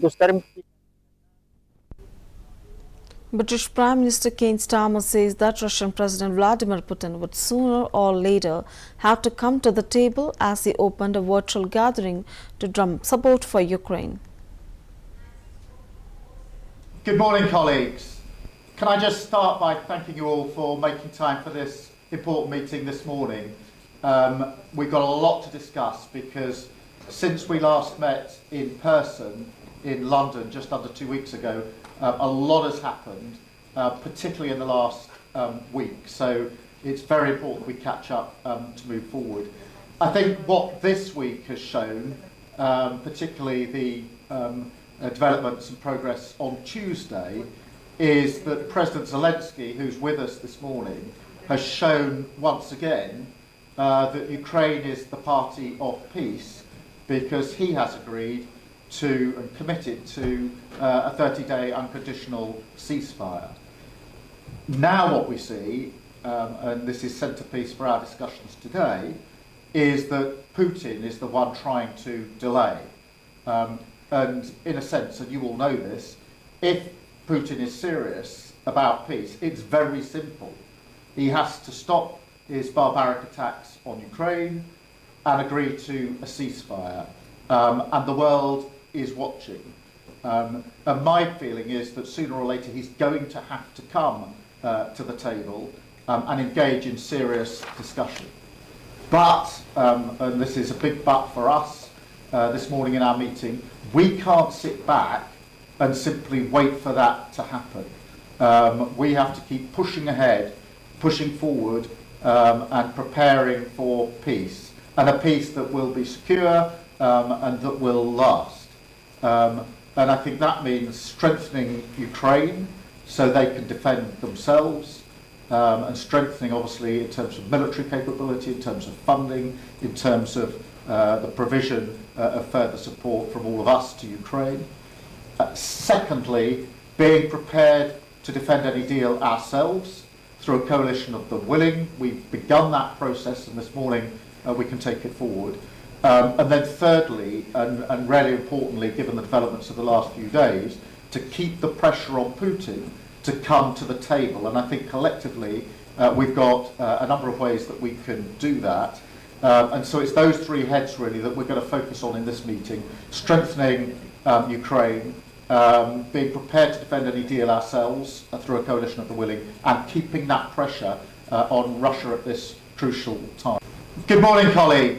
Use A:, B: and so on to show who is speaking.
A: Gösterim.
B: British Prime Minister Keir Starmer says that Russian President Vladimir Putin would sooner or later have to come to the table as he opened a virtual gathering to drum support for Ukraine.
C: Good morning, colleagues. Can I just start by thanking you all for making time for this important meeting this morning. We've got a lot to discuss because since we last met in person in London just under 2 weeks ago, a lot has happened, particularly in the last week. So it's very important we catch up to move forward. I think what this week has shown, particularly the developments and progress on Tuesday, is that President Zelenskyy, who's with us this morning, has shown once again that Ukraine is the party of peace because he has agreed to and committed to a 30-day unconditional ceasefire. Now what we see, and this is centrepiece for our discussions today, is that Putin is the one trying to delay. And in a sense, and you all know this, if Putin is serious about peace, it's very simple. He has to stop his barbaric attacks on Ukraine and agree to a ceasefire. And the world is watching. And my feeling is that sooner or later he's going to have to come to the table and engage in serious discussion. But, and this is a big but for us this morning in our meeting, we can't sit back and simply wait for that to happen. We have to keep pushing ahead, pushing forward, and preparing for peace, and a peace that will be secure and that will last. And I think that means strengthening Ukraine so they can defend themselves, and strengthening obviously in terms of military capability, in terms of funding, in terms of the provision of further support from all of us to Ukraine. Secondly, being prepared to defend any deal ourselves through a coalition of the willing. We've begun that process, and this morning we can take it forward. And then thirdly, and really importantly, given the developments of the last few days, to keep the pressure on Putin to come to the table. And I think collectively we've got a number of ways that we can do that. And so it's those three heads really that we're going to focus on in this meeting: strengthening Ukraine, being prepared to defend any deal ourselves through a coalition of the willing, and keeping that pressure on Russia at this crucial time. Good morning, colleagues.